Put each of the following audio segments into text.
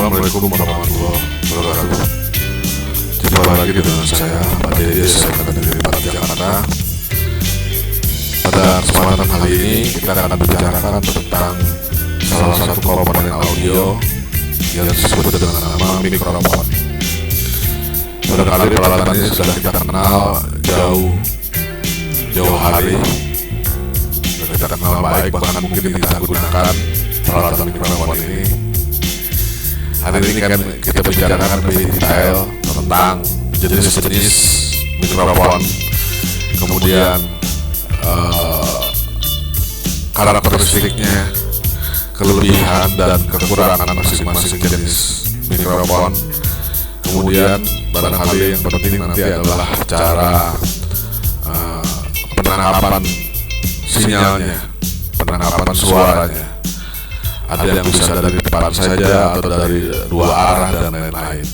Assalamualaikum warahmatullahi wabarakatuh. Jumpa lagi dengan saya, Pak Dedis, dari Barat Jakarta. Pada kesempatan kali ini kita akan membicarakan tentang salah satu komponen audio yang disebut dengan nama mikrofon. Barangkali peralatan ini sudah kita kenal jauh hari, sudah kita kenal baik, bahkan mungkin kita gunakan peralatan mikrofon ini. Hari ini kan kita bicarakan lebih detail tentang jenis-jenis mikrofon, kemudian karakteristiknya, kelebihan dan kekurangan masing-masing jenis mikrofon. Kemudian barangkali yang penting nanti adalah cara penangkapan sinyalnya, penangkapan suaranya. Ada yang bisa dari depan saja atau dari dua arah dan lain-lain.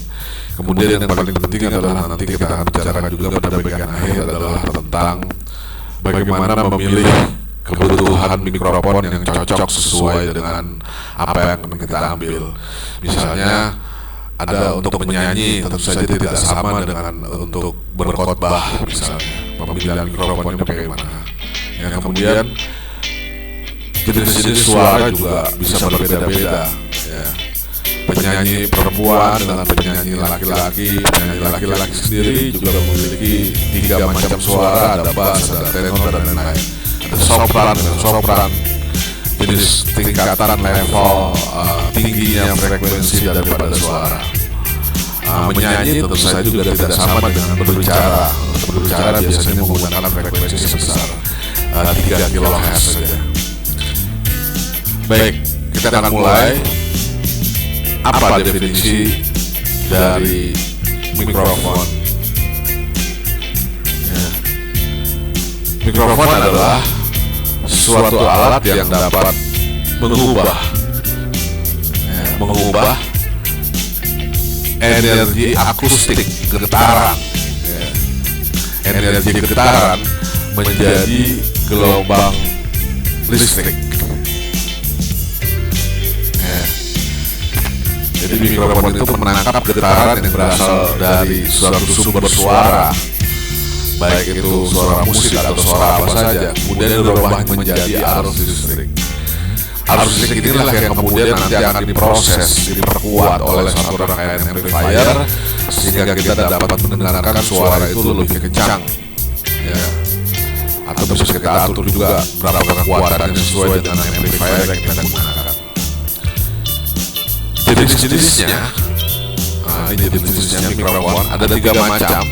Kemudian yang paling penting adalah nanti kita akan bicarakan juga pada bagian akhir adalah tentang bagaimana memilih kebutuhan mikrofon yang cocok sesuai dengan apa yang kita ambil. Misalnya ada untuk penyanyi tentu saja tidak sama dengan untuk berkhotbah misalnya. Pemilihan mikrofonnya bagaimana? Ya, kemudian jenis-jenis suara juga bisa berbeda-beda. Ya. Penyanyi perempuan dengan penyanyi laki-laki sendiri juga memiliki 3 macam suara, ada bass, ada tenor dan lain-lain. Ada sopran, jenis tingkatan level tingginya frekuensi daripada suara. Menyanyi tentu saja juga tidak sama dengan berbicara. Berbicara biasanya menggunakan frekuensi sebesar 3 kHz saja. Baik, kita akan mulai. Apa definisi dari mikrofon? Ya. Mikrofon adalah suatu alat yang dapat mengubah energi akustik getaran, energi getaran menjadi gelombang listrik. Jadi mikrofon itu menangkap getaran yang berasal dari suatu sumber suara, baik itu suara musik atau suara apa saja, kemudian dirubah menjadi arus listrik. Arus listrik inilah yang kemudian nanti akan diproses, diperkuat oleh satu rangkaian amplifier sehingga kita dapat mendengarkan suara itu lebih kencang. Ya. Atau bisa kita atur juga berapa kekuatannya sesuai dengan amplifier yang kita gunakan. Jenis-jenisnya, ini jenis-jenisnya mikrofon ada 3 macam.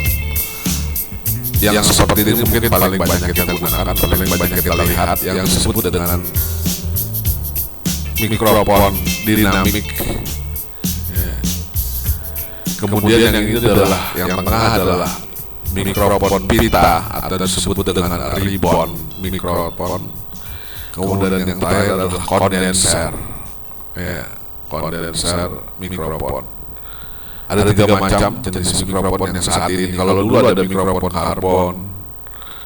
Yang seperti ini mungkin paling banyak kita gunakan, paling banyak kita lihat, yang disebut dengan mikrofon dinamik. Kemudian yang ini adalah, yang tengah adalah mikrofon pita atau disebut dengan ribbon mikrofon. Kemudian yang terakhir adalah kondenser. Kondenser mikrofon. Ada 3 macam jenis mikrofon yang saat ini. Kalau dulu ada mikrofon karbon,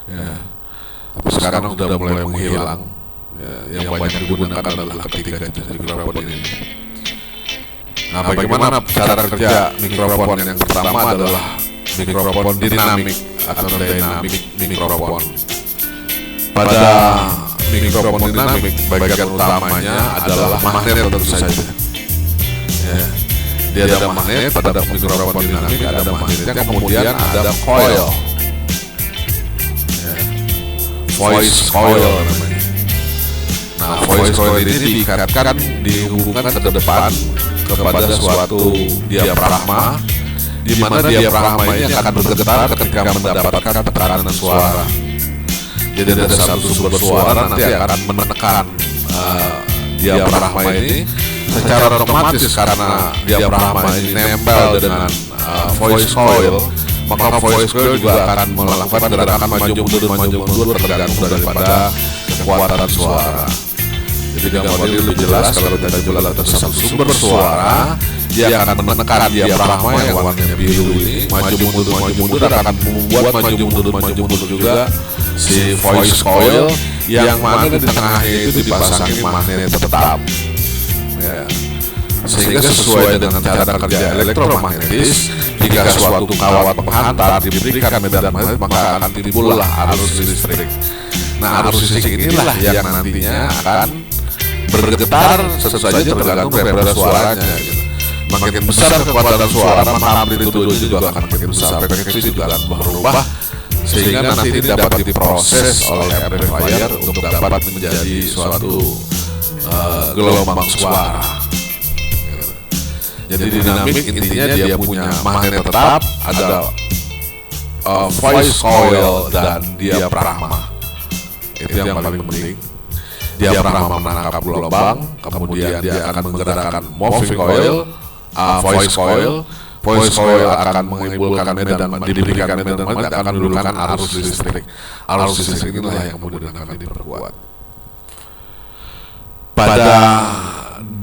ya. Tapi sekarang sudah mulai menghilang. Ya, yang banyak digunakan adalah ketiga jenis mikrofon ini. Nah, bagaimana cara kerja mikrofon? Yang pertama adalah mikrofon dinamik atau dynamic mikrofon. Pada mikrofon dinamik bagian utamanya adalah magnet tentu saja. Ya. Dia ada magnet pada mikrofon dinamik, ada magnetnya, kemudian ada coil, ya. Voice coil namanya. Nah, voice coil ini diikatkan, dihubungkan ke depan kepada suatu diafragma, di mana diafragma ini akan bergetar ketika mendapatkan tekanan suara. Jadi ada satu sumber suara nanti akan menekan diafragma ini. Secara otomatis karena diafragma ini nempel dengan voice coil, maka voice coil juga akan melakukan gerakan maju mundur tergantung daripada kekuatan suara. Jadi gambar ini lebih jelas kalau kita jual atas satu sumber suara, dia akan menekan diafragma yang warnanya biru ini, maju mundur akan membuat maju mundur juga si voice coil yang mana di tengahnya itu dipasangi magnet tetap. Ya. sehingga sesuai dengan cara kerja elektromagnetis, jika suatu kawat penghantar diberikan medan magnet maka akan timbullah arus listrik. Nah, arus listrik inilah yang nantinya akan bergetar, sesuai tergantung referensi suaranya gitu. Makin besar kekuatan suara maka amplitudonya juga akan makin besar, frekuensi juga akan berubah, sehingga nanti ini dapat diproses oleh amplifier untuk dapat menjadi suatu gelombang suara. Jadi dinamik intinya dia punya magnet tetap, ada voice coil dan diafragma. Itu yang paling penting. Diafragma menangkap gelombang, kemudian dia akan menggerakkan moving coil, voice coil. Voice coil akan menimbulkan medan, diberikan medan magnet akan menimbulkan arus listrik. Arus listrik inilah yang kemudian akan diperkuat. Pada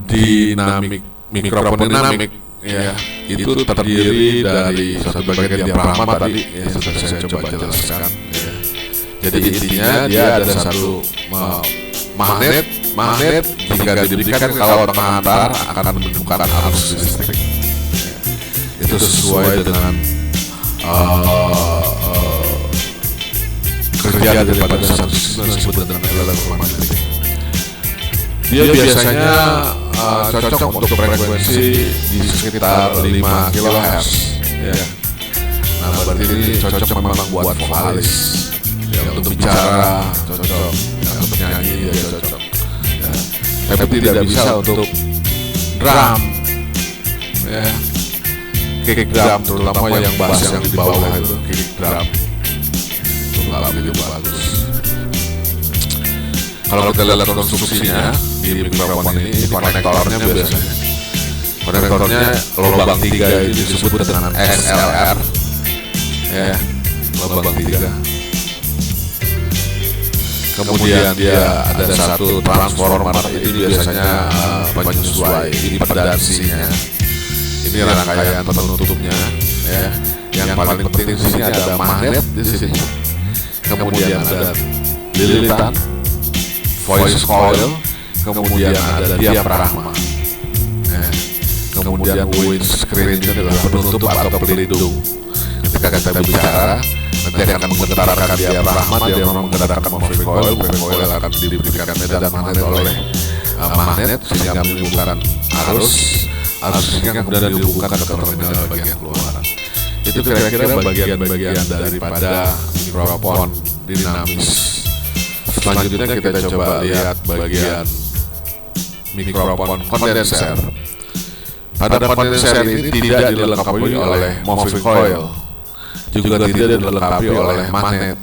dinamik mikrofon dinamik ya, itu terdiri dari satu bagian diafragma tadi ya, sudah saya coba jelaskan ya. Jadi intinya dia ada satu magnet jika diberikan kalau penghantar akan menimbulkan arus listrik ya. Itu sesuai dengan kerja daripada satu sistem disebut dengan elektromagnetik. Dia biasanya cocok untuk frekuensi di sekitar 5 kHz ya. Nah, berarti ini cocok memang buat vokalis ya, untuk bicara cocok ya, untuk nyanyi ya cocok ya. Tapi tidak bisa untuk drum ya, kick drum terutama yang bass yang di bawah itu, kick drum itu nggak begitu bagus. Kalau kita lihat konstruksinya di mikrofon ini konektornya biasanya konektornya lubang 3 itu disebut dengan XLR ya, lubang 3. Kemudian dia ada satu transformer, ini biasanya penyesuai impedansinya. Ini rangkaian penutupnya ya. Yang paling penting di sini ada magnet di sini. Kemudian ada lilitan, voice coil, kemudian ada diafragma. Kemudian windscreen itu adalah penutup atau pelindung. Ketika kita bicara, nanti akan menggetarkan diafragma, dia menggetarkan moving coil akan diberikan medan magnet oleh magnet sehingga menimbulkan arus yang kemudian dihubungkan ke terminal bagian keluaran. Itu kira-kira bagian-bagian daripada mikrofon dinamis. Selanjutnya kita coba lihat bagian mikrofon kondenser. Pada kondenser ini tidak dilengkapi oleh moving coil, juga tidak dilengkapi oleh magnet.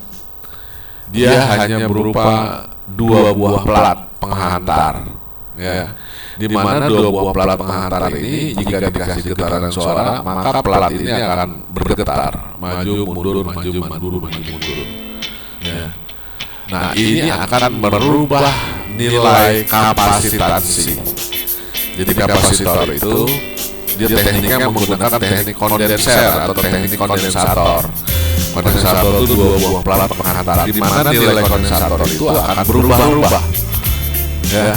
Dia hanya berupa 2 buah pelat penghantar, ya. Di mana 2 buah pelat penghantar ini jika dikasih getaran suara, maka pelat ini akan bergetar, maju mundur, maju mundur. Ya. Nah, ini akan merubah nilai kapasitansi. Jadi kapasitor itu dia tekniknya menggunakan teknik kondenser atau teknik kondensator. Kondensator itu 2 buah pelat penghantar, di mana nilai kondensator itu akan berubah-ubah. Ya.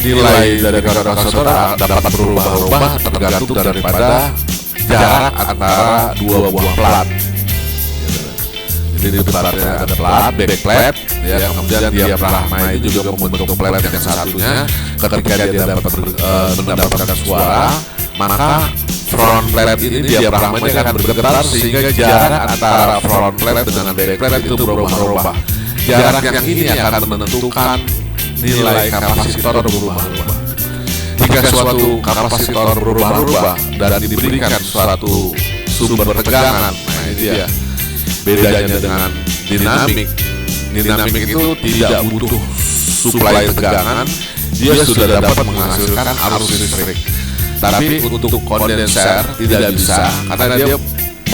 Nilai dari kondensator dapat berubah-ubah tergantung daripada jarak antara 2 buah pelat. Jadi di pelatnya ada pelat, backplate, ya, kemudian diafragma itu juga membentuk plate yang satunya. Ketika dia mendapatkan suara, maka front plate ini diafragmanya akan bergetar sehingga jarak antara front plate dengan backplate itu berubah-ubah. Jarak yang ini akan menentukan nilai kapasitor berubah-ubah. Jika suatu kapasitor berubah-ubah dan diberikan suatu sumber tegangan, nah ini dia. Bedanya dengan dinamik itu tidak butuh suplai tegangan, dia sudah dapat menghasilkan arus listrik. Tapi untuk kondenser tidak bisa, karena dia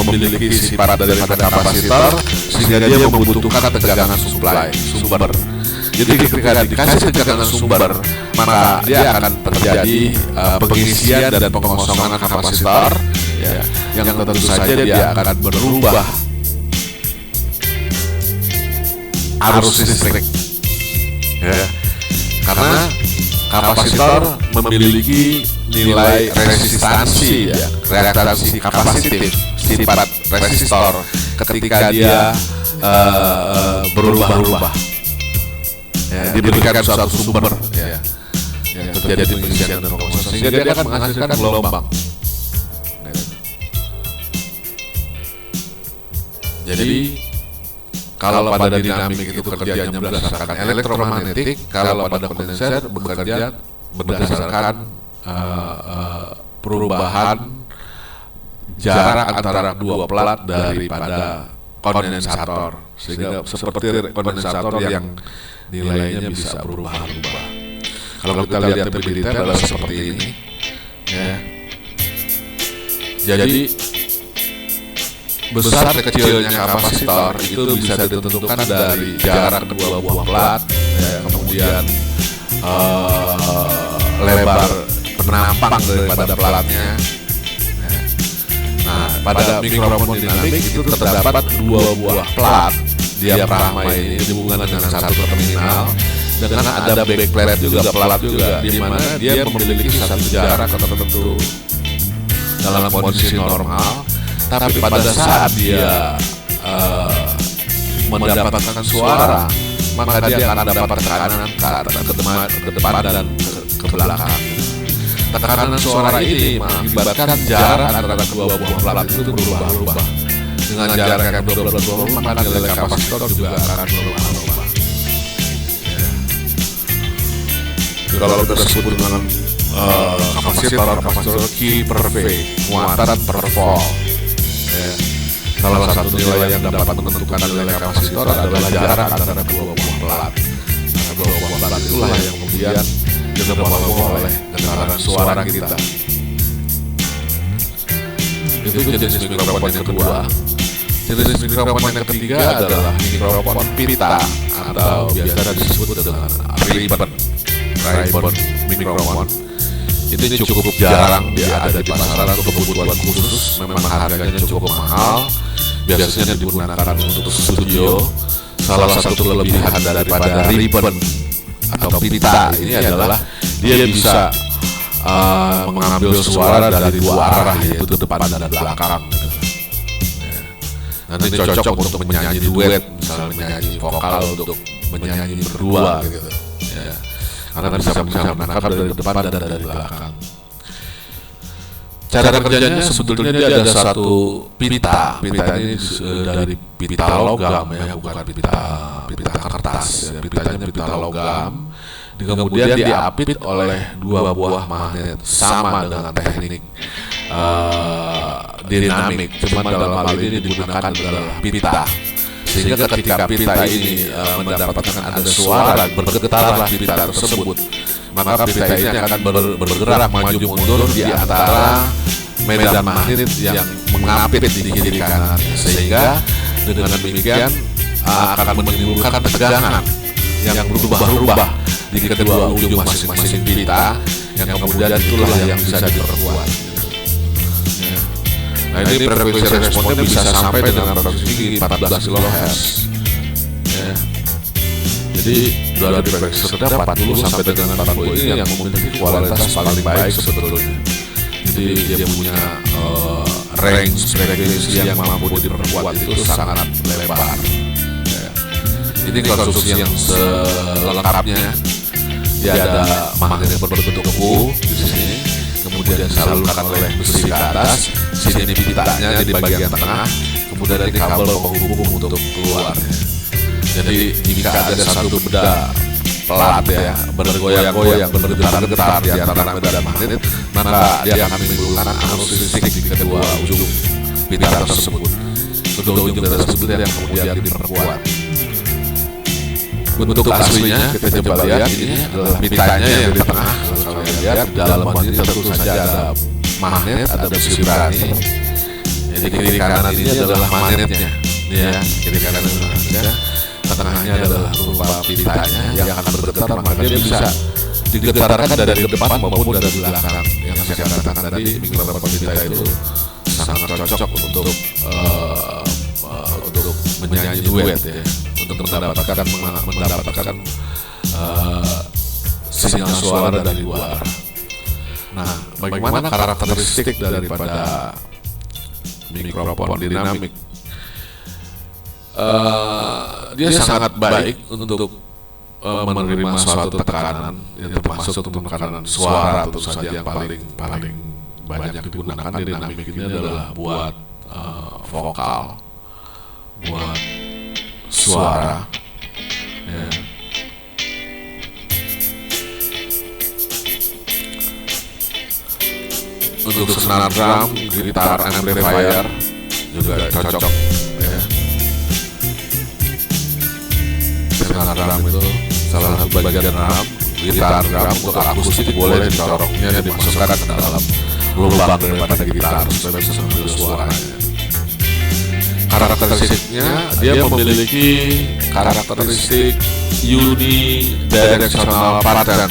memiliki sifat daripada kapasitor sehingga dia membutuhkan tegangan sumber. Jadi ketika dikasih tegangan sumber, maka dia akan terjadi pengisian dan pengosongan kapasitor, ya, yang tentu saja dia akan berubah arus listrik, ya, karena kapasitor memiliki nilai resistansi, ya, reaktansi kapasitif, sifat resistor ketika dia berubah-ubah. Ya, diberikan suatu sumber, ya, yang terjadi pengisian dan pengusaha, sehingga dia akan menghasilkan gelombang. Jadi kalau pada dinamik itu kerjanya berdasarkan elektromagnetik, kalau pada kondenser bekerja berdasarkan perubahan jarak antara dua plat daripada kondensator, sehingga seperti kondensator yang nilainya bisa berubah-ubah. Kalau kita lihat lebih detail adalah seperti ini, ya. Jadi besar kecilnya kapasitor itu bisa ditentukan dari jarak kedua buah plat, ya, kemudian lebar penampang daripada platnya. Nah, pada mikrofon dinamik itu terdapat dua buah plat diafragma ini dihubungkan dengan satu terminal, dengan ada backplate juga, plat juga, di mana dia memiliki satu jarak tertentu dalam kondisi normal. Tapi pada saat dia mendapatkan suara, maka dia akan dapat tekanan ke depan dan ke belakang. Tekanan suara ini mengakibatkan jarak antara dua buah plat itu berubah-ubah. Dengan jarak yang berubah-ubah, maka nilai kapasitor juga akan berubah-ubah. Kalau kita sebut dengan kapasitor Q per V, muatan per volt. Ya. Salah satu nilai yang dapat menentukan nilai kapasitor adalah jarak antara dua buah plat. Karena dua buah plat itulah yang kemudian dibawa oleh getaran suara kita. Itu jenis mikrofon yang kedua. Jenis mikrofon yang ketiga adalah mikrofon pita atau biasa disebut dengan ribbon mikrofon. Ini cukup jarang dia ada di pasaran untuk kebutuhan khusus. Memang harganya cukup mahal. Biasanya digunakan untuk studio. Salah satu kelebihan daripada ribbon atau pita ini adalah dia bisa mengambil suara dari dua arah, yaitu depan dan belakang. Nanti cocok untuk menyanyi duet, misalnya menyanyi vokal untuk menyanyi berdua gitu. Ya. Karena bisa menangkap dari depan dan dari belakang. Cara kerjanya sebetulnya dia ada satu pita. Pita ini dari pita logam, ya, bukan pita kertas. Ya. Pitanya pita logam. Kemudian diapit oleh dua buah magnet, sama dengan teknik dinamik. Cuma dalam hal ini digunakan adalah pita. Sehingga ketika pita ini mendapatkan ada suara, bergetarlah pita tersebut, maka pita ini akan bergerak maju mundur di antara medan magnet yang mengapit di kiri kanan, sehingga dengan demikian akan menimbulkan tegangan yang berubah-ubah di kedua ujung masing-masing pita, yang kemudian itulah yang bisa diperkuat. Nah, ini frekuensi responnya bisa sampai dengan frekuensi 14 kHz. Ya. Jadi dari frekuensi rendah 40 sampai dengan 40 ini yang memiliki kualitas paling baik sebetulnya. Jadi dia punya range frekuensi yang mampu diperkuat itu sangat lebar. Ya. Ini konstruksi yang selengkapnya. Dia ada magnet berbentuk U di sini, kemudian disalurkan oleh besi ke atas. Sini pitanya di bagian tengah, kemudian ini kabel penghubung untuk keluar. Jadi jika ada satu benda plat, ya, bergoyang-goyang, bergetar-getar di antara medan magnet, maka dia akan menimbulkan arus listrik di kedua ujung pita tersebut. Kedua ujung pita tersebut yang kemudian diperkuat. Bentuk aslinya kita coba lihat, ini adalah pitanya yang di tengah. Kalau lihat di dalam ini tentu saja ada magnet, ada besi berani. Jadi kiri kanan ini adalah magnetnya, ya, kiri kanan ada. Tengahnya adalah berupa pitanya yang akan bergetar, maka dia bisa digetarkan dari depan maupun dari belakang. Yang saya katakan tadi, mikrofon pita itu sangat cocok untuk menyanyi duet, ya, untuk mendapatkan sinyal suara dari luar. bagaimana karakteristik daripada mikrofon dinamik. Dia sangat baik untuk menerima suatu tekanan, termasuk tekanan suara tentu saja yang paling banyak digunakan dinamik ini adalah buat vokal, buat suara. Ya. Untuk senar drum, gitar, amplifier juga cocok. Ya. Senar drum itu salah satu bagian drum, gitar drum untuk akustik boleh dicoroknya dimasukkan ke dalam lubang daripada gitar supaya bisa sambil suaranya. Karakteristiknya dia memiliki karakteristik unidirectional pattern.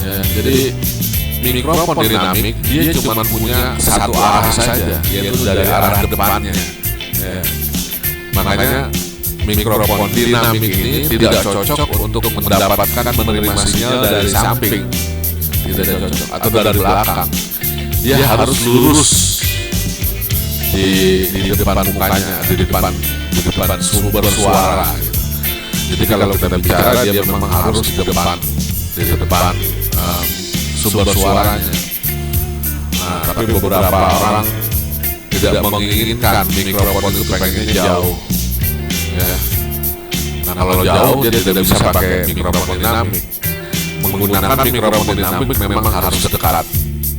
Ya, jadi mikrofon dinamik dia cuma punya satu arah saja, yaitu dari arah depannya. Ya. Makanya mikrofon dinamik ini tidak cocok untuk mendapatkan menerima sinyal dari samping, tidak cocok, atau dari belakang. Dia harus lurus di depan mukanya, di depan sumber suara. Jadi kalau kita bicara dia memang harus di depan sumber suaranya. Nah, tapi beberapa orang tidak menginginkan mikrofon itu pengennya jauh. Ya. Nah, kalau jauh dia tidak bisa pakai mikrofon dinamik. Menggunakan mikrofon dinamik memang harus dekat.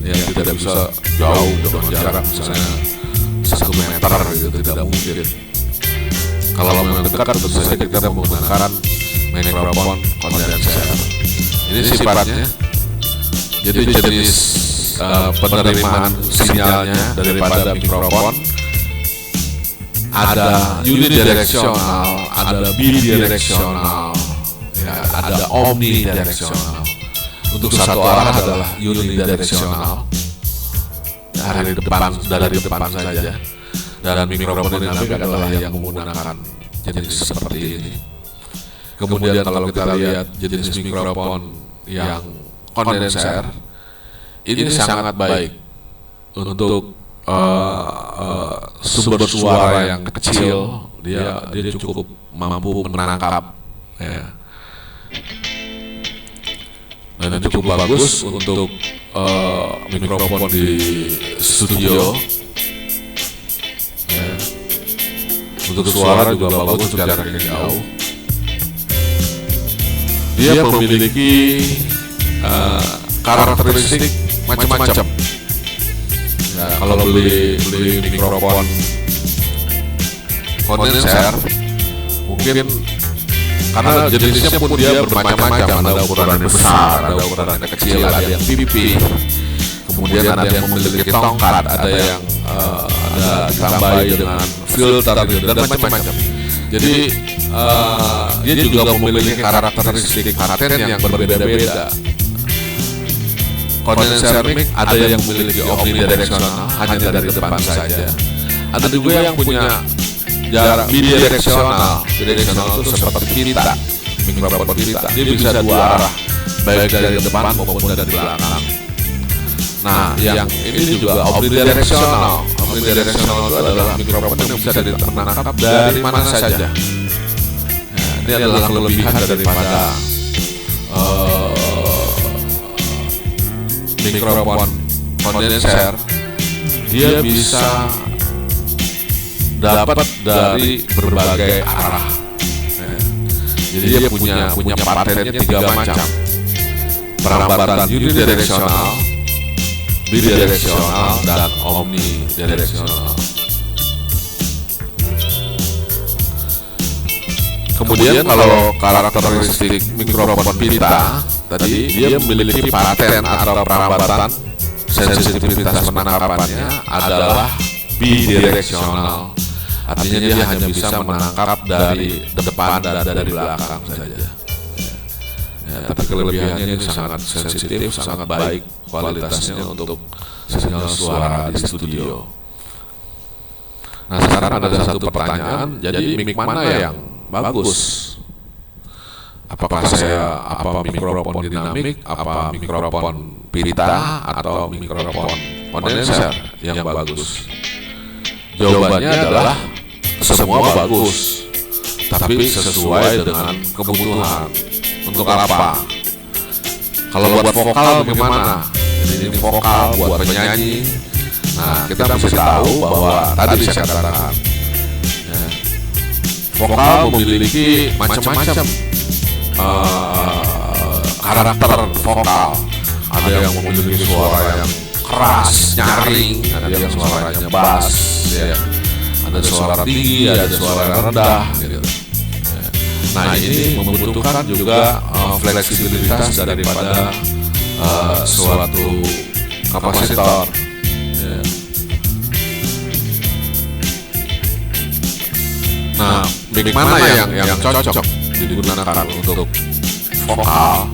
Ya, tidak bisa jauh dengan jarak misalnya 1 meter gitu, tidak mungkin. Kalau memang dekat tentu saja kita menggunakan mikrofon kondenser. Ini sifatnya jadi jenis penerimaan sinyalnya daripada mikrofon ada unidirectional, ada bidirectional, ya, ada omnidirectional. Untuk satu arah adalah unidirectional, dari depan saja. Dan mikrofon dinamik adalah yang menggunakan jenis seperti ini. Kemudian kalau kita lihat jenis mikrofon yang kondenser, ini sangat baik untuk sumber suara yang kecil. Dia cukup mampu menangkap, ya. Dan cukup bagus untuk mikrofon di studio. Ya. Untuk suara juga bagus untuk jarak yang jauh. Dia memiliki karakteristik macam-macam. Ya, kalau beli mikrofon kondenser, mungkin karena jenisnya pun dia bermacam-macam, ada ukuran yang besar, ada ukuran yang kecil, ada yang pipi, kemudian ada yang memiliki tongkat, ada yang ditambahi dengan filter dan macam-macam. Jadi dia juga memiliki karakteristik pattern yang berbeda-beda. Kondenser mic ada yang memiliki omnidirectional, hanya dari depan saja. Ada juga yang punya jarak bidirectional. Bidirectional itu seperti pita, mikrofon pita. Dia bisa dua arah, baik dari depan maupun dari belakang. Nah, yang ini juga omnidirectional. Omnidirectional itu adalah mikrofon yang bisa ditangkap dari mana saja. Nah, ini adalah kelebihan daripada mikrofon kondenser. Dia bisa dapat dari berbagai arah. Jadi dia punya patternnya 3 macam. Perambatan unidirectional, bidirectional, dan omnidirectional. Kemudian kalau karakteristik mikrofon pita tadi, dia memiliki pattern atau perambatan sensitivitas penangkapannya adalah bidirectional. Artinya dia hanya bisa menangkap dari depan dan dari belakang saja. Ya, tapi kelebihannya ini sangat sensitif, sangat baik kualitasnya untuk sinyal suara di studio. Nah, sekarang ada satu pertanyaan, jadi mic mana yang bagus? Apakah apa mikrofon dinamik, apa mikrofon pita atau mikrofon kondenser yang bagus? Jawabannya adalah semua bagus, tapi sesuai dengan kebutuhan. Untuk apa? Kalau buat vokal bagaimana? Jadi ini vokal buat penyanyi. Nah, kita mesti tahu bahwa tadi saya katakan vokal memiliki macam-macam karakter vokal. Ada yang memiliki suara yang keras, nyaring, ada yang suaranya bass, ya. Ada suara tinggi, ada suara rendah, gitu. Nah, ini membutuhkan juga fleksibilitas daripada suatu kapasitor. Ya. Nah, mic mana yang cocok digunakan untuk vokal?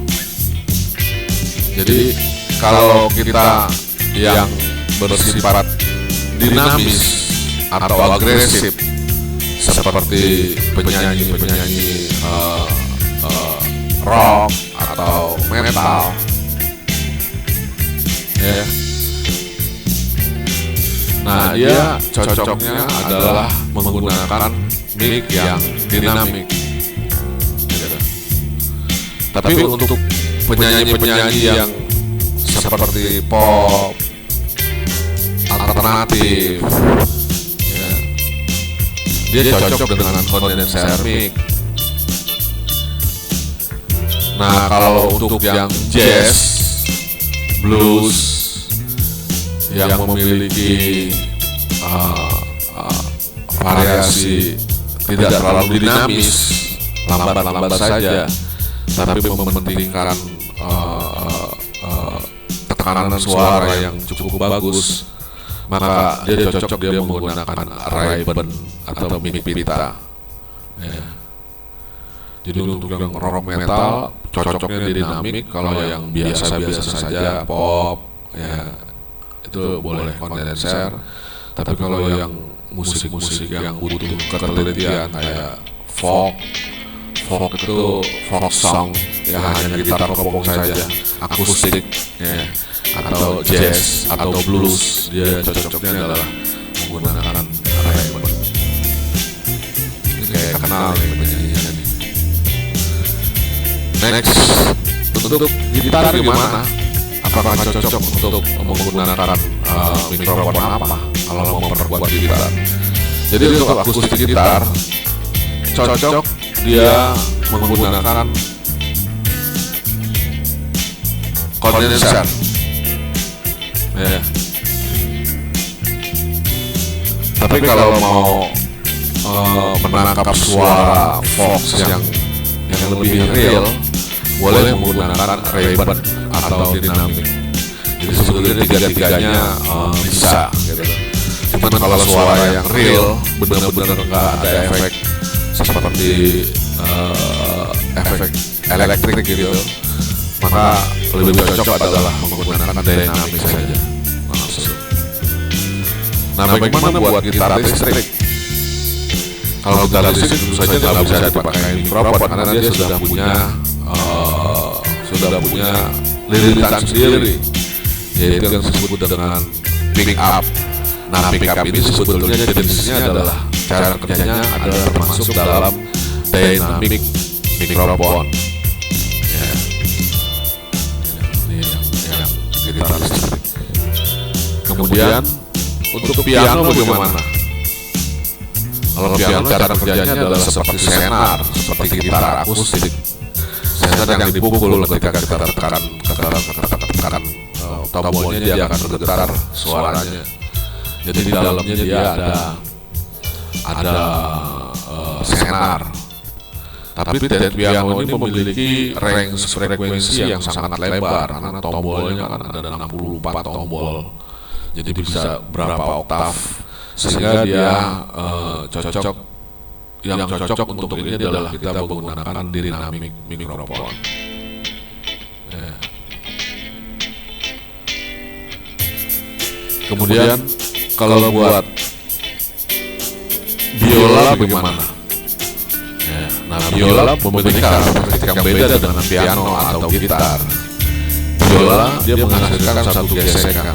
Jadi kalau kita yang bersifat dinamis atau agresif seperti penyanyi rock atau metal, ya. Nah, dia cocoknya adalah menggunakan mic yang dinamik. Tapi untuk penyanyi-penyanyi yang seperti pop, alternatif, ya, dia cocok dengan kondenser mic. Nah, kalau untuk yang jazz, blues, yang memiliki variasi tidak terlalu dinamis, lambat-lambat saja, tapi mementingkan tekanan suara yang cukup bagus, maka dia cocok dia menggunakan Ray-Ban atau mic pita. Ya. Jadi untuk yang rock metal cocoknya dinamik, kalau yang biasa-biasa saja pop, ya itu boleh kondenser. Tapi kalau yang musik-musik yang butuh ketelitian kayak folk itu folk song, ya hanya gitar kopong saja, akustik, ya, atau jazz atau blues, dia cocoknya adalah menggunakan Ray-Ban. Ini kayak kenal nih penyanyinya nih. Next, untuk gitar gimana? Apakah cocok untuk menggunakan mikrofon apa kalau mau memperkuat gitar? Jadi untuk akustik gitar cocok dia menggunakan kondenser, ya. Tapi kalau mau menangkap suara Fox yang lebih real, boleh menggunakan Ray-Ban atau dinamik. Jadi sebetulnya tiga-tiganya bisa, gitu. Cuman kalau suara yang real, benar-benar nggak ada efek seperti efek elektrik gitu, maka lebih cocok adalah menggunakan dinamis saja. Nah, bagaimana buat gitar listrik? Kalau gitar listrik tentu saja nggak bisa dipakai mikrofon karena dia sudah punya lilitan sendiri, yaitu yang disebut dengan pick up. Nah, pick up ini sebetulnya jenisnya adalah cara kerjanya adalah termasuk dalam dynamic mikrofon. Ya. Ini yang gitar listrik. Kemudian untuk piano bagaimana? Kalau piano cara kerjanya adalah seperti senar, seperti gitar akustik. Senar yang dipukul ketika kita tekan tombolnya, dia akan bergetar suaranya. Jadi di dalamnya dia ada senar. Tapi piano ini memiliki range frekuensi yang sangat lebar karena tombolnya kan ada 64 tombol. Jadi bisa berapa oktav, sehingga dia cocok. Yang cocok untuk ini adalah kita menggunakan dynamic mikrofon. Ya. Kemudian kalau buat biola bagaimana? Ya, nah, biola memiliki karakteristik yang beda dengan piano atau gitar. biola dia menghasilkan satu gesekan.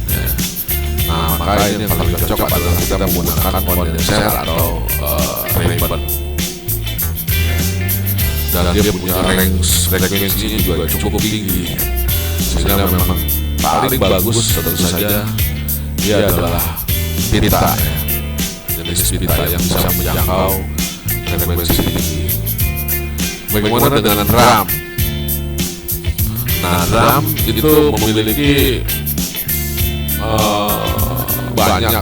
Ya. Nah, maka ini yang paling cocok adalah kita menggunakan kondenser atau Ray-Ban. Dan dia punya frekuensinya juga cukup tinggi, sehingga memang paling bagus tentu saja dia adalah pita, ya. Jenis pita yang bisa menjangkau frekuensi tinggi. Bagaimana dengan drum? Nah, drum itu memiliki banyak, ya.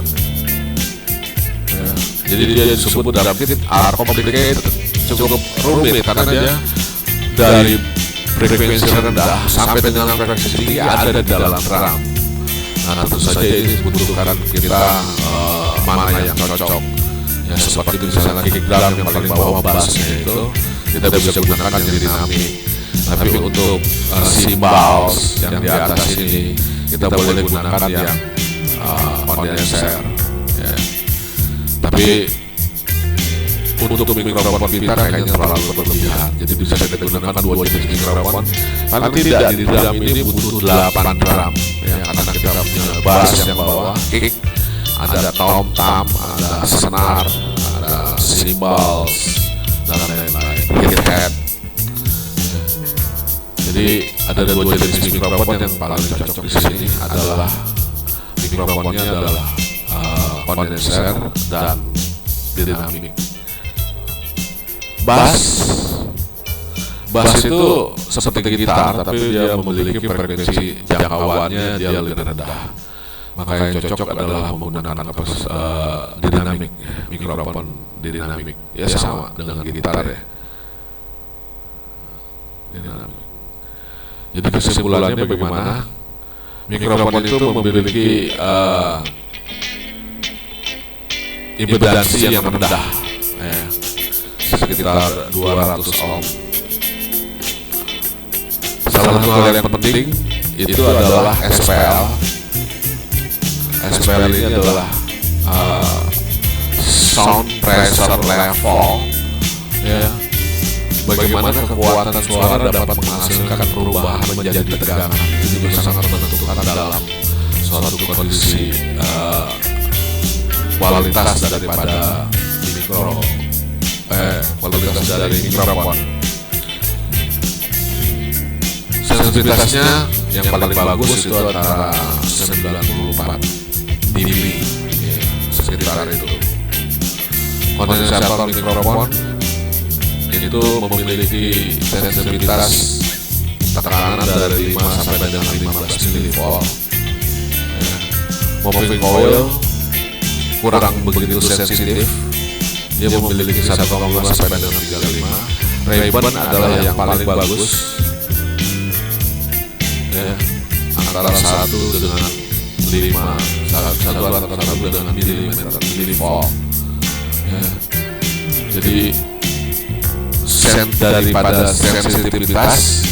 Jadi dia disebut drum kit are complicated, cukup rumit karena dia dari frekuensi rendah sampai dengan frekuensi tinggi ada di dalam drum. Nah, tentu saja ini dibutuhkan kita mana yang cocok. Ya, seperti misalnya kick drum yang paling bawah bassnya itu kita bisa gunakan yang dinamik. Tapi untuk cymbals yang di atas ini kita boleh gunakan yang kondenser. Ya. Tapi untuk mikrofon kita kayaknya terlalu berlebihan. Jadi bisa kita gunakan dua jenis mikrofon. Paling tidak di drum ini butuh 8 drum. Ya, karena kita punya bass yang bawah, kick, ada tom-tom, ada senar, ada cymbals, dan lain-lain, hi-hat. Jadi ada dua jenis mikrofon yang paling cocok di sini adalah mikrofonnya adalah kondenser dan dinamik. Bass itu seperti gitar, tapi dia memiliki frekuensi jangkauannya dia lebih rendah. Maka yang cocok adalah menggunakan dinamik, mikrofon dinamik. Ya sama dengan gitar, ya. Dinamik. Jadi kesimpulannya bagaimana? Mikrofon itu memiliki impedansi yang rendah, ya, sekitar 200 ohm. Salah satu hal yang penting itu adalah SPL. SPL ini adalah sound pressure level, ya. Bagaimana kekuatan suara dapat menghasilkan perubahan menjadi tegangan, itu juga sangat menentukan dalam suatu kondisi kualitas daripada kualitas dari mikrofon. Sensitivitasnya yang paling bagus itu antara 94 dB, ya, sekitar itu. Kondensator mikrofon itu memiliki sensitivitas tekanan dari 5 sampai dengan 15 mV. Ya. Moving coil kurang begitu sensitif, dia memiliki 1,5 sampai dengan 35. Ray-Ban adalah yang paling bagus, ya, antara 1 dengan 5, 1 dengan milivolt. Ya. Jadi daripada sensitivitas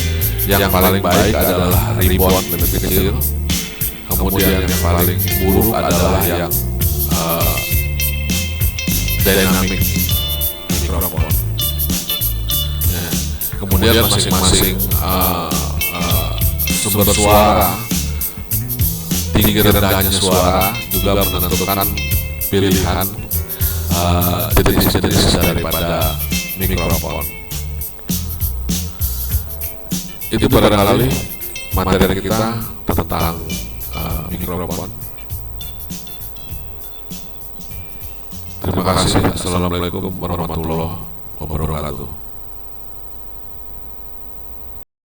yang paling baik adalah rebound lebih kecil, kemudian yang paling buruk adalah yang dynamic mikrofon. Ya. Kemudian masing-masing sumber suara, tinggi rendahnya suara juga menentukan pilihan jenis-jenis daripada mikrofon. Itu barangkali materi kita tentang mikrofon. Terima kasih. Assalamualaikum warahmatullahi wabarakatuh.